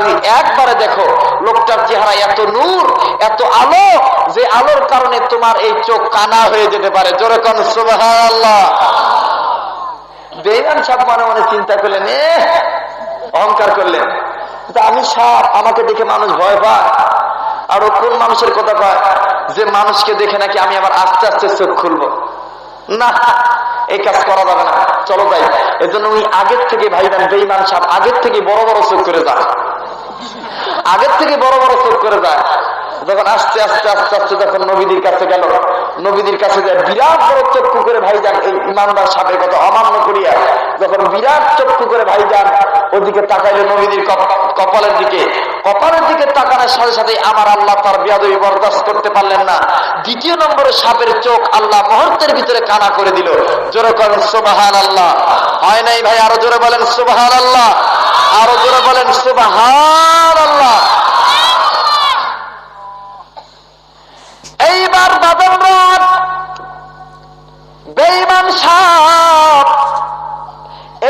তুই একবারে দেখো লোকটার চেহারা এত নূর, এত আলো, যে আলোর কারণে তোমার এই চোখ কানা হয়ে যেতে পারে। জোরে কোন সুবহানাল্লাহ। বেঈমান সাহেব মনে মনে চিন্তা করলেন, অহংকার করলেন, আমি সাপ, আমাকে দেখে মানুষ ভয় পায়। আর ও কোন মানুষের কথা কয় যে মানুষকে দেখে নাকি আমি আবার আস্তে আস্তে চোখ খুলবো? না, এই কাজ করা যাবে না, চলো যাই। এজন্য উনি আগের থেকে ভাইবেন বেঈমান সাহেব আগের থেকে বড় বড় চোখ করে যায়, আগের থেকে বড় বড় চোখ করে যায়। যখন আস্তে আস্তে আস্তে আস্তে যখন নবীদের কাছে গেল, নবীদের কাছে যায় বিরাট বড় চক্ষু করে ভাইজান এই ইমানদার সাপের কথা অমান্য করিয়া যখন বিরাট চক্ষু করে ভাইজান ওদিকে তাকাইলে নবীদের কপালের দিকে, কপালের দিকে তাকানোর সাথে সাথে আমার আল্লাহ তার বেয়াদবি বরদাস্ত করতে পারলেন না। দ্বিতীয় নম্বরে সাপের চোখ আল্লাহ মুহূর্তের ভিতরে কানা করে দিল। জোরে করেন সুবহানাল্লাহ। হয় নাই ভাই? আরো জোরে বলেন সুবহানাল্লাহ, আরো জোরে বলেন সুবহানাল্লাহ। এইবার বাদমরাত বেঈমান সাপ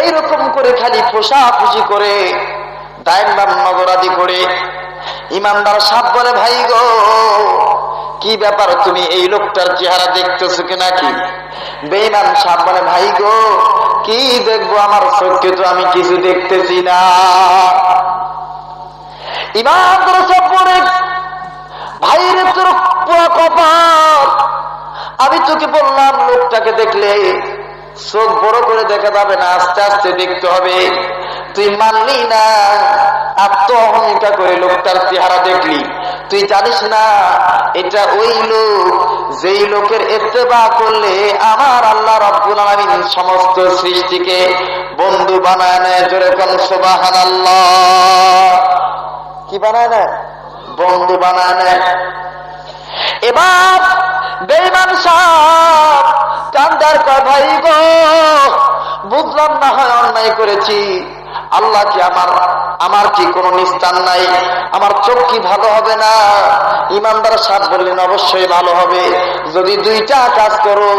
এইরকম করে খালি ফোঁসাফুসি করে ডাইন বাম নজরাদি করে ইমানদার সাপ বলে, ভাই গো কি ব্যাপার, তুমি এই লোকটার চেহারা দেখতেছো কি নাকি? বেঈমান সাপ বলে, ভাই গো কি দেখবো, আমার চোখে তো আমি কিছু দেখতেছি না। ইমানদার সাপ বলে, ভাইরে তোর পুরো কপাল, আমি তোকে বললাম লোকটাকে দেখলে চোখ বড় করে দেখা যাবে না, আস্তে আস্তে দেখতে হবে, তুই মানলি না, আত্ম অহংকার করে লোকটার চেহারা দেখলি। তুই জানিস না এটা ওই লোক যেই লোকের ইত্তেবা করলে আমার আল্লাহ রাব্বুল আলামিন সমস্ত সৃষ্টিকে বন্ধু বানায় নেয়। জোরে কোন সুবহানাল্লাহ। কি বানায় নেয়? বন্ধু বানায় নেয়। এবার বেঈমান সাপ কান্দার কয়, ভাই গো বুঝলাম না হয় অন্যায় করেছি, আল্লাহ কি আমার কি কোনো নিস্তার নাই, আমার চোখ কি ভালো হবে না? ইমানদার সাহেব বললেন, অবশ্যই ভালো হবে যদি দুইটা কাজ করো।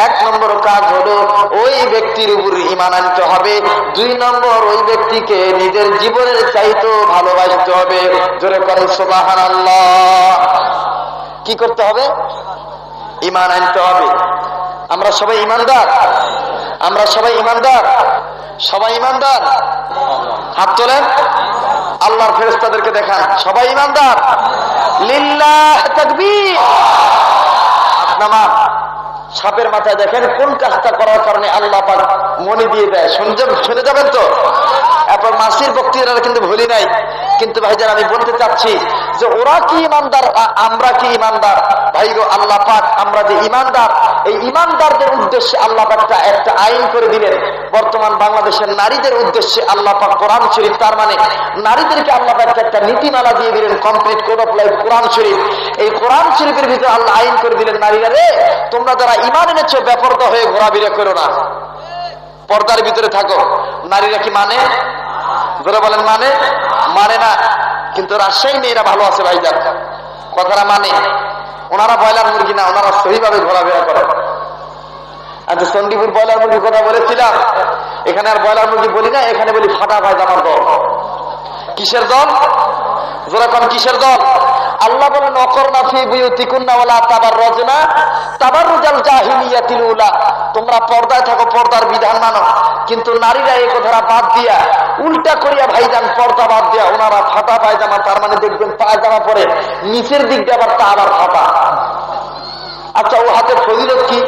এক নম্বর কাজ হলো ওই ব্যক্তির উপর ঈমান আনতে হবে, দুই নম্বর ওই ব্যক্তিকে নিজের জীবনের চাইতেও ভালোবাসতে হবে। জোরে করেন সুবহানাল্লাহ। কি করতে হবে? ঈমান আনতে হবে। আমরা সবাই ঈমানদার? আমরা সবাই ঈমানদার? সবাই ঈমানদার? হাত তোলেন, আল্লাহর ফেরেশতাদেরকে দেখান সবাই ঈমানদার। লিল্লাহ তাকবীর। আপনারা সাপের মাথায় দেখেন কোন কাজটা করার কারণে আল্লাহ পাক মনে দিয়ে দেয়, শুনে যাবেন তো। এরপর মাসির বক্তৃতারা কিন্তু ভুলি নাই, কিন্তু ভাইজান আমি বলতে চাচ্ছি যে ওরা কি ঈমানদার, আমরা কি ঈমানদার? ভাই গো আল্লাহ পাক আমরা যে ঈমানদার, এই ঈমানদারদের উদ্দেশ্যে আল্লাহ পাক একটা আইন করে দিলেন। বর্তমান বাংলাদেশের নারীদের উদ্দেশ্যে আল্লাহ পাক কোরআন শরীফ, তার মানে নারীদেরকে আল্লাহ পাক একটা নীতিমালা দিয়ে দিলেন, কমপ্লিট কোড অফ লাইফ কোরআন শরীফ। এই কোরআন শরীফের ভিতরে আল্লাহ আইন করে দিলেন, নারীরা রে তোমরা যারা ঈমান এনেছো বেপরদা হয়ে ঘোরাফেরা করো না, পর্দার ভিতরে থাকো। নারীরা কি মানে? যারা বলেন মানে? মানে না। কিন্তু রাজশাহী মেয়েরা ভালো আছে ভাইজান, কথাটা মানে। ওনারা ব্রয়লার মুরগি না, ওনারা সহিভাবে ঘোরাফেরা করে। আচ্ছা চণ্ডীপুর ব্রয়লার মুরগির কথা বলেছিলাম, এখানে আর ব্রয়লার মুরগি বলি না, এখানে বলি ফাটা পায়জামার দল। কিসের দল? যারা কোন কিসের দল? আল্লাহ বলেন অকরনা ফি বুয়ুতিকুন্না ওয়ালা তাবাররুজনা তাবাররুজাল জাহিলিয়াতিল উলা, তোমরা পর্দায় থাকো, পর্দার বিধান মানো। কিন্তু নারীরা এই কথাটা বাদ দিয়া উল্টা করিয়া ভাইজান পর্দা বাদ দিয়া ওনারা ফাটা পায়জামা, তার মানে দেখবেন পায়জামা পরে নিচের দিক দিয়ে আবার তা আবার ফাটা। আচ্ছা ও হাতে ফজিলত কি?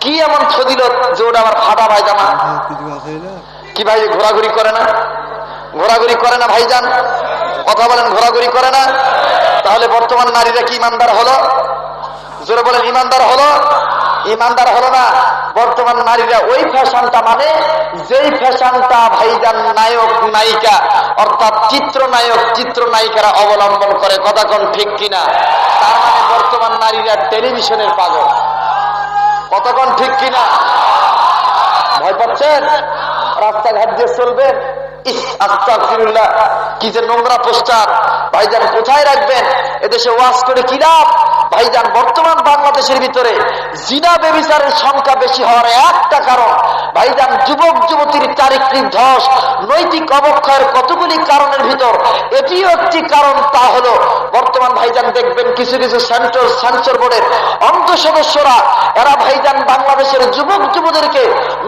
কি এমন ফজিলত যে ওটা আবার ফাটা পায়জামা? কি ভাই ঘোরাঘুরি করে না? ঘোরাঘুরি করে না ভাইজান? কথা বলেন, ঘোরাঘুরি করে না? তাহলে বর্তমান নারীরা কি ঈমানদার হলো? জোরে বলেন ঈমানদার হলো? ঈমানদার হলো না। বর্তমান নারীরা ওই ফ্যাশনটা মানে যেই ফ্যাশনটা ভাইজান নায়ক নায়িকা অর্থাৎ চিত্রনায়ক চিত্রনায়িকারা অবলম্বন করে। কথা কোন ঠিক কিনা? তার মানে বর্তমান নারীরা টেলিভিশনের পাগল। কথা কোন ঠিক কিনা? ভয় পাচ্ছেন? রাস্তাঘাট দিয়ে চলবেন, আস্তাগফিরুল্লাহ, কি যে নোংরা পোস্টার। ভাইজান কোথায় রাখবেন? এদেশে ওয়াজ করে কি লাভ? ভাইজান বর্তমান বাংলাদেশের ভিতরে জিনা ব্যভিচারের সংখ্যা বেশি হওয়ার একটা কারণ ভাইজান যুবক যুবতীর চারিত্রিক ধস, নৈতিক অবক্ষয়ের কতগুলি কারণের ভিতর এটিও একটি কারণ। তা হলো বর্তমান ভাইজান দেখবেন কিছু কিছু সেন্সর বোর্ডের অন্ধ সদস্যরা এরা ভাইজান বাংলাদেশের যুবক যুবতীদেরকে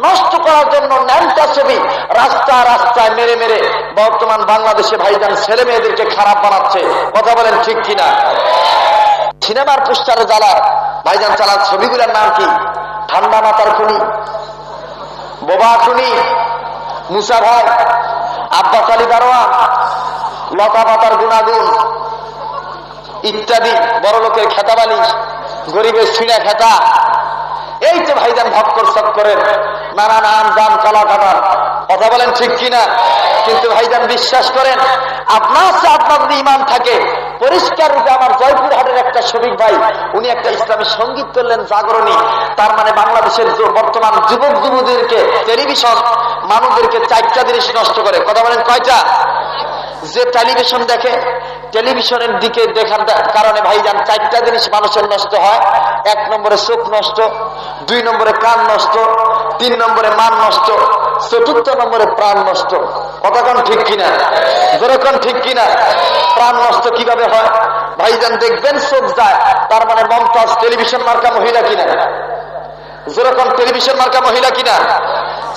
নষ্ট করার জন্য ন্যাংটা ছবি রাস্তায় রাস্তায় মেরে মেরে বর্তমান বাংলাদেশে ভাইজান ছেলে মেয়েদেরকে খারাপ বানাচ্ছে। কথা বলেন ঠিক কিনা? সিনেমার পোস্টারে জ্বালা ভাইজান চালার ছবিগুলোর নাম কি? ঠান্ডা মাথার খুনি, বোবা খুনি, মুসা ভাই, আব্বাস আলী দারোয়ান, লতা পাতার গুণাগুণ ইত্যাদি, বড় লোকের খেতাবালি, গরিবের ছিঁড়া খেতা। এই যে ভাইজান ভক্কর চক্করের নানা নাম দাম কালা কাটার। কথা বলেন ঠিক কিনা? কিন্তু ভাইজান বিশ্বাস করেন, আপনার যদি ইমান থাকে পরিষ্কার রূপে আমার জয়পুরহাটের একটা শফিক ভাই উনি একটা ইসলামী সঙ্গীত করলেন জাগরণী। তার মানে বাংলাদেশের বর্তমান যুবক যুবতীদেরকে টেলিভিশন মানুষদেরকে 4টা জিনিস নষ্ট করে। কথা বলেন কয়টা? যে টেলিভিশন দেখে, টেলিভিশনের দিকে দেখার কারণে ভাইজান 4টা জিনিস মানুষের নষ্ট হয়। 1 নম্বরে চোখ নষ্ট, 2 নম্বরে কান নষ্ট, 3 নম্বরে মান নষ্ট, 4র্থ নম্বরে প্রাণ নষ্ট। কতক্ষণ ঠিক কিনা? যেরকম ঠিক কিনা? প্রাণ নষ্ট কিভাবে হয় ভাইজান? দেখবেন চোখ যায়, তার মানে মমতাজ টেলিভিশন মার্কা মহিলা কিনা? যেরকম টেলিভিশন মার্কা মহিলা কিনা?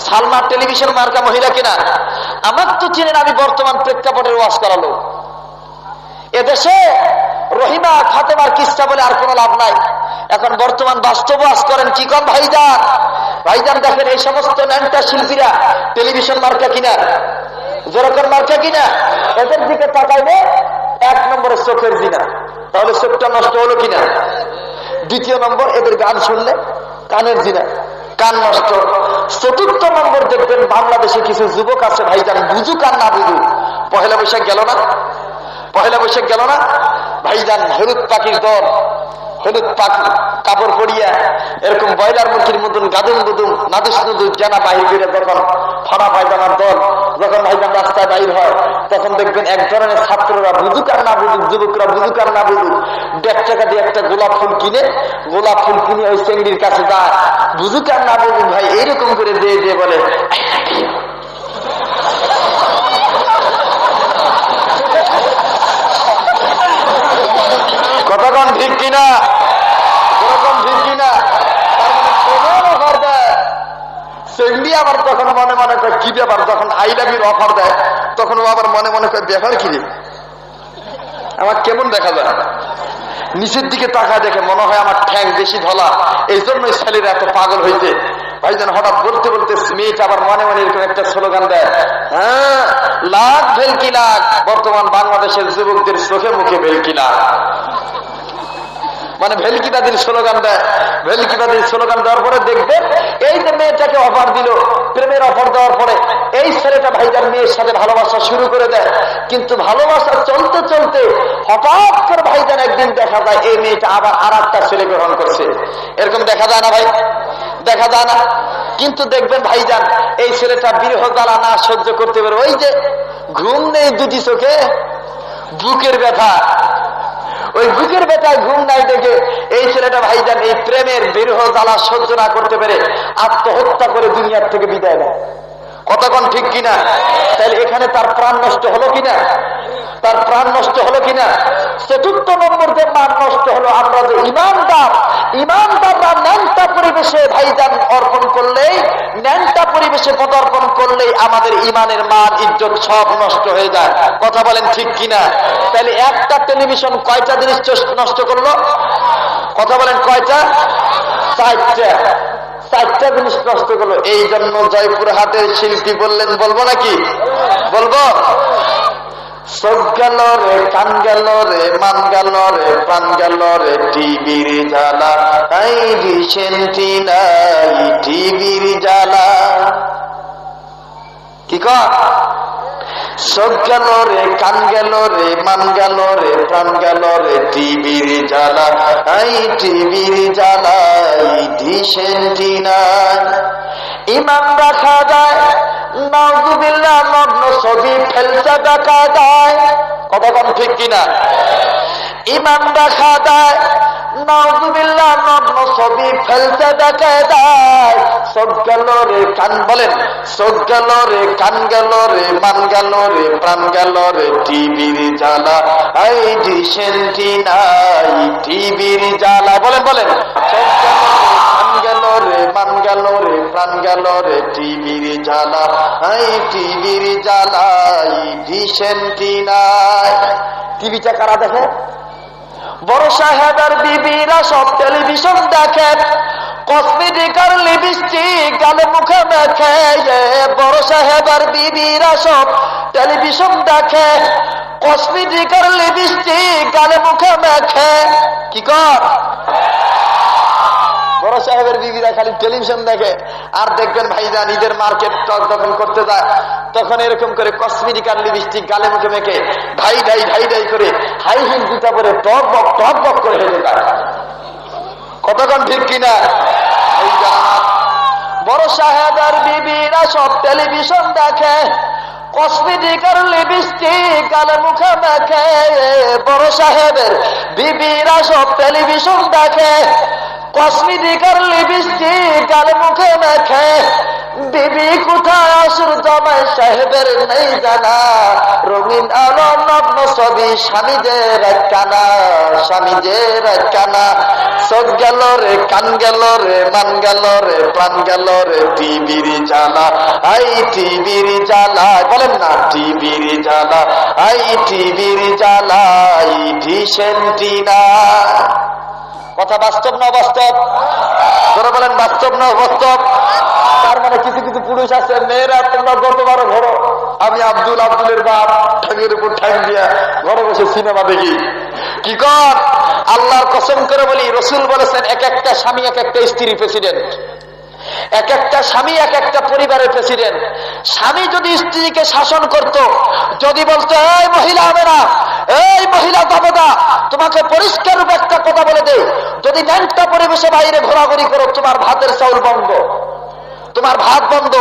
সালমা টেলিভিশন মার্কা মহিলা কিনা? আমার তো চিনেন, আমি বর্তমান প্রেক্ষাপটের ওয়াজ করালো। এদেশে রহিমা ফাতেমার কিস্সা বলে আর কোনো লাভ নাই। এখন বর্তমান বাস্তব ওয়াজ করেন কি কম ভাইজান? ভাইজান দেখেন এই সমস্ত ন্যাংটা শিল্পীরা টেলিভিশন মার্কা কিনা? যেরকম মার্কা কিনা? এদের দিকে তাকাইলে 1 নম্বরে চোখের জিনা, তাহলে চোখটা নষ্ট হলো কিনা? 2য় নম্বর এদের গান শুনলে কানের জিনা, কান নষ্ট। 4র্থ নম্বর দেখবেন বাংলাদেশে কিছু যুবক আছে ভাইজান, বুঝুক আর না বুঝুক, পহেলা বৈশাখ গেল না, পহেলা বৈশাখ গেল না ভাইজান, হলুদ পাখির দল, হলুদ পাখি কাপড় পরিয়া এরকম বয়লার মুরগির মতন গাদুম গুদুম নাদুস নুদুস জানা বাহির করে যখন ফাড়া পায়জামার দল যখন ভাইজান রাস্তায় বাহির হয়, তখন দেখবেন এক ধরনের ছাত্ররা বুঝুক আর না বুঝুক, যুবকরা বুঝুক আর না বুঝুক, 1.5 টাকা দিয়ে একটা গোলাপ ফুল কিনে ওই চেংড়ির কাছে যায়, বুঝুক আর না বুঝুক ভাই এইরকম করে দিয়ে দিয়ে বলে কতক্ষণ ঠিক কিনা? কোরকম ঠিক কিনা? অফার দেয় সেগুলি আবার তখন মনে মনে করে কি ব্যাপার, যখন আই লাভ ইউর অফার দেয় তখন ও আবার মনে মনে করে ব্যাপার কি রে, আমার কেমন দেখা যায়, নিচের দিকে তাকা দেখে মনে হয় আমার ঠ্যাং বেশি ধলা, এই জন্যই ছেলেরা এত পাগল হইতে। ভাইজান হঠাৎ বলতে বলতে মেয়েটা আবার মনে মনে এরকম একটা স্লোগান দেয়, হ্যাঁ লাখ ভেলকি লাখ, বর্তমান বাংলাদেশের যুবকদের চোখে মুখে ভেলকি লাখ, মানে ভেলকিবাদীর স্লোগান দেয়। ভেলকিবাদীর স্লোগান দেওয়ার পরে দেখবেন এই যে মেয়েটাকে অফার দিল, প্রেমের অফার দেওয়ার পরে এই ছেলেটা ভাইজান মেয়ের সাথে ভালোবাসা শুরু করে দেয়। কিন্তু ভালোবাসা চলতে চলতে হঠাৎ করে ভাইজান একদিন দেখা যায় এই মেয়েটা আবার আর একটা ছেলে গ্রহণ করছে। এরকম দেখা যায় না ভাই? দেখা যায় না? কিন্তু দেখবেন ভাইজান এই ছেলেটা বিরহ জ্বালা না সহ্য করতে পারে, ওই যে ঘুম নেই 2টি চোখে, বুকের ব্যথা, ওই বুকের ব্যথায় ঘুম নাই দেখে এই ছেলেটা ভাইজান এই প্রেমের বিরহ জ্বালা সহ্য না করতে পেরে আত্মহত্যা করে দুনিয়ার থেকে বিদায় নেয়। কতক্ষণ ঠিক কিনা? তাহলে এখানে তার প্রাণ নষ্ট হলো কিনা? তার প্রাণ নষ্ট হলো কিনা? 4র্থ নম্বর যে মান নষ্ট হলো, আমরা যে ইমানদাররা ন্যাংটা পরিবেশে ভাইজান অর্পণ করলেই, ন্যাংটা পরিবেশে পদার্পণ করলেই আমাদের ইমানের মান ইজ্জত সব নষ্ট হয়ে যায়। কথা বলেন ঠিক কিনা? তাহলে একটা টেলিভিশন কয়টা জিনিস নষ্ট করলো? কথা বলেন কয়টা? 4টা জিনিস নষ্ট করলো। এই জন্য জয়পুরহাটের শিল্পী বললেন, বলবো নাকি? বলবো? চোখ গেল রে, কান গেল রে, মান গেল রে, প্রাণ গেল রে, টিভির জ্বালা, এই রিসেন্টি নাই টিভির জ্বালা। কি কর? চোখ গেল রে, কান গেল রে, মান গেল রে, প্রাণ গেল রে, টিভির জ্বালা, এই টিভির জ্বালা, এই রিসেন্টি নাই। ইমান রাখা যায়, নাউযুবিল্লাহ, নগ্ন ছবি ফেলতে দেখা যায়। কতক্ষণ ঠিক কিনা? ইমান রাখা যায়, নাউযুবিল্লাহ নগ্ন ছবি ফেলতে দেখে দেয়। চোখ গেল রে কান বলেন, চোখ গেল রে কান গেল রে মান গেল রে প্রাণ গেল রে টিভির জ্বালা এই ডিসেন্টি নাই টিভির জ্বালা বলেন বলেন। চোখ গেল রে মান গেল রে প্রাণ গেল রে টিভির জ্বালা এই টিভির জ্বালা ডিসেন্টি নাই। টিভিটা কারা দেখে? বড় সাহেবের বিবিরা সব টেলিভিশন দেখে, কসমেটিকার লিপস্টিক গালে মুখে মেখে। বড় সাহেবের বিবিরা সব টেলিভিশন দেখে, কসমেটিকার লিপস্টিক গালে মুখে মেখে। কি কর? বড় সাহেবের বিবিরা খালি টেলিভিশন দেখে। আর দেখবেন ভাইজান ঈদের মার্কেট যখন করতে যায় তখন এরকম করে কসমেটিকার লিপস্টিক গালে মুখে মেখে ঢাই ঢাই ঢাই ঢাই করে হাই হিল জুতা পরে টক বক করে হেঁটে যায়। কতক্ষণ ঠিক কিনা? বড় সাহেবের বিবিরা সব টেলিভিশন দেখে, কসমেটিকার লিপস্টিক গালে মুখে মেখে। বড় সাহেবের বিবিরা সব টেলিভিশন দেখে, কসমেটিকার লিপস্টিক গালে মুখে মেখে। বিবি কোথায় আসুর জামাই সাহেবের নেই জানা, রঙিন আলো নগ্ন ছবি স্বামী যে রাখানা, স্বামী যে রাখানা। চোখ গেল রে কান গেল রে মান গেল রে প্রাণ গেল রে টিভির জ্বালা এই টিভির জ্বালা বলেন না টিভির জ্বালা এই টিভির জ্বালা ডিসেন্টি না। কথা বাস্তব না অবাস্তব? তোরা বলেন বাস্তব না অবাস্তব? তার মানে কিছু কিছু পুরুষ আছে, মেয়েরা তোমরা গতবারও ঘরো, আমি আব্দুলের বাপ ঠ্যাঙের উপর ঠ্যাং দিয়া ঘরে বসে সিনেমা দেখি। কি কর? আল্লাহর কসম করে বলি, রসুল বলেছেন এক একটা স্বামী এক একটা স্ত্রী প্রেসিডেন্ট, এক একটা স্বামী এক একটা পরিবারের প্রেসিডেন্ট। স্বামী যদি স্ত্রীকে শাসন করত, যদি বলতো এই মহিলা হবে না, এই মহিলা যাবে না, তোমাকে পরিষ্কার রূপে একটা কথা বলে দে, যদি ন্যাংটা পরিবেশে বাইরে ঘোরাঘুরি করো তোমার ভাতের চাউল বন্ধ, তোমার ভাত বন্ধ,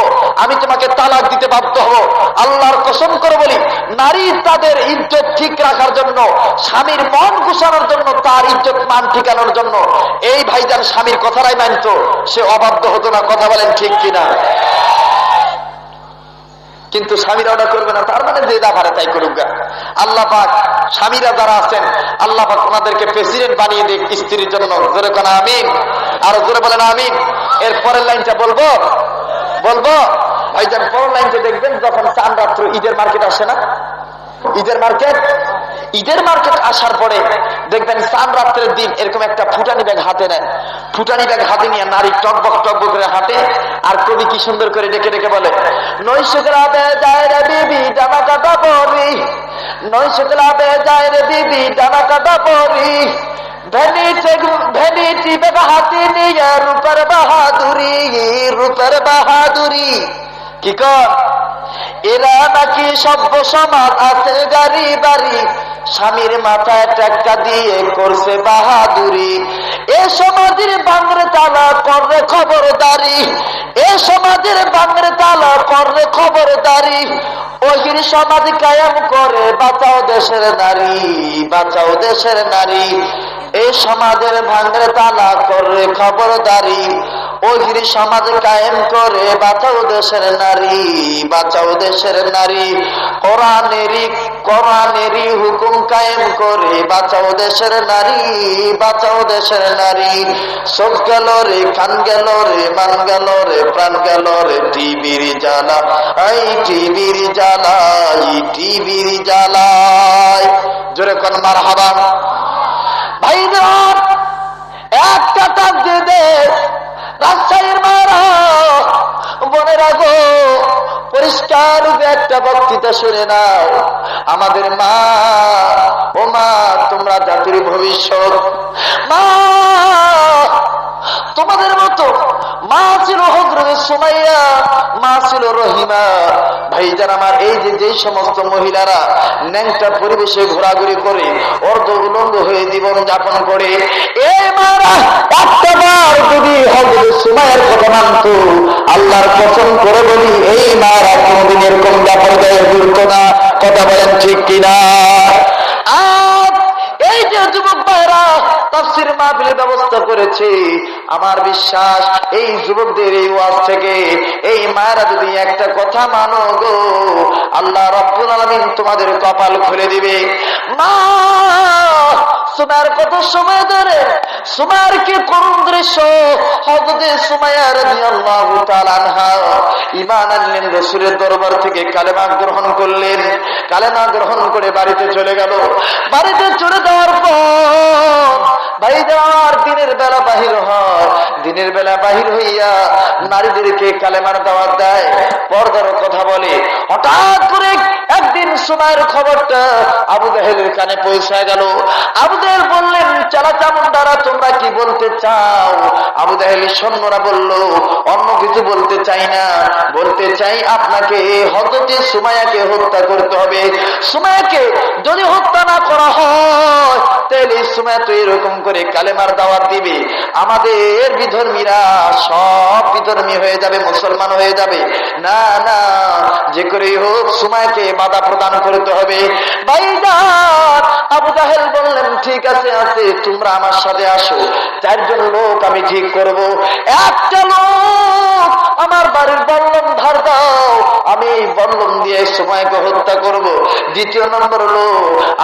আমি তোমাকে তালাক দিতে বাধ্য হব। আল্লাহর কসম করে বলি, নারী তাদের ইজ্জত ঠিক রাখার জন্য, স্বামীর মন গুছানোর জন্য, তার ইজ্জত মান ঠিকানোর জন্য এই ভাইজান স্বামীর কথাটাই মানত, সে অবাধ্য হতো না। কথা বলেন ঠিক কিনা? কিন্তু স্বামীরা ওটা করবে না, তার মানে যে যা পারে তাই করুক। আল্লাহ পাক স্বামীরা যারা আছেন আল্লাহ পাক ওনাদেরকে প্রেসিডেন্ট বানিয়ে দেখ স্ত্রীর জন্য। জোরে কোন আমিন, আরো জোরে বলেন আমিন। এর পরের লাইনটা বলবো ভাইজান, পরের লাইনটা দেখবেন যখন চান রাত্র ঈদের মার্কেট আসে না, ঈদের মার্কেট আসার পরে দেখবেন চান রাত্রের দিন এরকম একটা ফুটানি ব্যাগ হাতে নেন, ফুটানি ব্যাগ হাতে নিয়ে নারী টকবক করে হাঁটে। আর কবি কি সুন্দর করে ডেকে ডেকে বলে, নৈশগ্রামে যায় রে বিবি ডানা কাটা পরি, নৈশগ্রামে যায় রে বিবি ডানা কাটা পরি, ভ্যানিটি ব্যাগ হাতে নিয়ে রূপের বাহাদুরি। কি কর? এরা নাকি সভ্য সমাজ আছে গাড়ি বাড়ি, স্বামীর মাথায় টাকা দিয়ে করছে বাহাদুরি। এ সমাজের বাংরে তালা করবে খবরদারি, এ সমাজের বাংরে তালা করবে খবরদারি। ওহির সমাজ কায়েম করে বাঁচাও দেশের নারী, বাঁচাও দেশের নারী। এই সমাজের ভাঙরে তালা করে খবরদারি, ওহির সমাজ কায়েম করে বাঁচাও দেশের নারী, বাঁচাও দেশের নারী। কোরআনেরই হুকুম কায়েম করে বাঁচাও দেশের নারী, বাঁচাও দেশের নারী। চোখ গেল রে কান গেল রে মান গেল রে প্রাণ গেল রে টিভির জ্বালা এই টিভির জ্বালা এই টিভির জ্বালায়। জোরে কোন মারহাবা। ভাইজান একটা তাকদীর দে রাজশাহীর মারা মনে রাখো, পরিষ্কার রূপে একটা বক্তৃতা শুনে নাও। আমাদের মা, ও মা তোমরা জাতির ভবিষ্যৎ। মা তোমাদের মতো মা ছিল হযরত সুমাইয়া, মা ছিল রহিমা। ভাইজান আমার, এই যে সমস্ত মহিলারা ন্যাংটা পরিবেশে ঘোরাঘুরি করে অর্ধ উলঙ্গ হয়ে জীবন যাপন করে, এই মারা একটাবার যদি হযরত সুমাইয়ার কথা মানত, আল্লাহর কসম করে বলি এই মারা কোনদিন এরকম যাপন গায়ে ঘুরত না। কথা বলেন ঠিক কিনা? আর এই যে যুবক ভাইরা তাফসীর মাহফিলের ব্যবস্থা করেছে, আমার বিশ্বাস এই যুবকদের এই ওয়াজ থেকে এই মায়েরা যদি একটা কথা মানো গো, আল্লাহ রাব্বুল আলামিন তোমাদের কপাল খুলে দিবে। মা সুমাইয়ার কত সময় ধরে সুমাইয়ার কি করুণ দৃশ্য। হযরত সুমাইয়া রাদিয়াল্লাহু তাআলা আনহা ঈমান আনলেন, রাসূলের দরবার থেকে কালেমা গ্রহণ করলেন। কালেমা গ্রহণ করে বাড়িতে চলে গেল। বাড়িতে চলে যাওয়ার পর ভাই যাওয়ার দিনের বেলা বাহির হয়, দিনের বেলা বাহির হইয়া নারীদেরকে কালেমার দাওয়াত দেয়, পর্দার কথা বলে। হঠাৎ করে একদিন সুমাইয়ার খবরটা আবু জাহেলের কানে পৌঁছায় গেল। আবু জাহেল বললেন, চালা চামুন্ডারা তোমরা কি বলতে চাও? আবু জাহেলের সৈন্যরা বলল, অন্য কিছু বলতে চাই না, বলতে চাই আপনাকে হযরত সুমাইয়াকে হত্যা করতে হবে। সুমাইয়াকে যদি হত্যা না করা হয় তাহলে সুমাইয়া তো এরকম করে কালেমার দাওয়াত দিবে, আমাদের বিধর্মীরা সব বিধর্মী হয়ে যাবে, মুসলমান হয়ে যাবে। না না, যে করেই হোক সুমাইয়াকে বাধা প্রদান করতে হবে। ভাইজান আবু জাহেল বললেন, ঠিক আছে আছে, তোমরা আমার সাথে আসো, 4 জন লোক আমি ঠিক করব। একটা লোক আমার বাড়ির বল্লম ধার দাও, আমি এই বল্লম দিয়ে সুমাইয়াকে হত্যা করব। দ্বিতীয় নম্বর হলো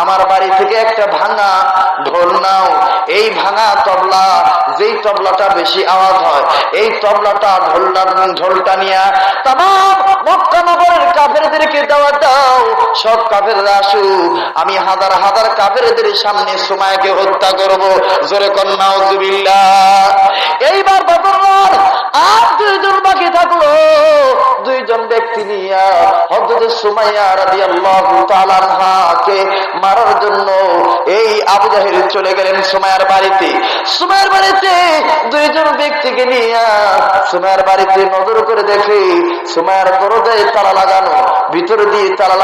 আমার বাড়ি থেকে একটা ভাঙা ঢোল নাও, এই ভাঙা তবলা, যেই তবলাটা বেশি আওয়াজ হয়, এই তবলাটা ঢোলটা নিয়ে তামাম মক্কা নগরের কাফেরদেরকে দাওয়াত দাও, সব কাফেররা আসু, আমি হাজার হাজার কাফেরদের সামনে সুমাইয়াকে হত্যা করব। জোরে কর নাউজুবিল্লাহ। এইবার বদর আর 2 জন বাকি থাকলো। 2 জন ব্যক্তি নিয়ে হযরত সুমাইয়া রাদিয়াল্লাহু তাআলা আনহাকে মারার জন্য এই আবু জাহেল চলে গেলেন সুমাইয়ার বাড়িতে। সুমাইয়ার বাড়িতে 2 জন ব্যক্তিকে নিয়ে সুমাইয়ার বাড়িতে নজর করে দেখে সুমাইয়ার দরজায় তালা লাগানো, ভিতরে দিয়ে তালা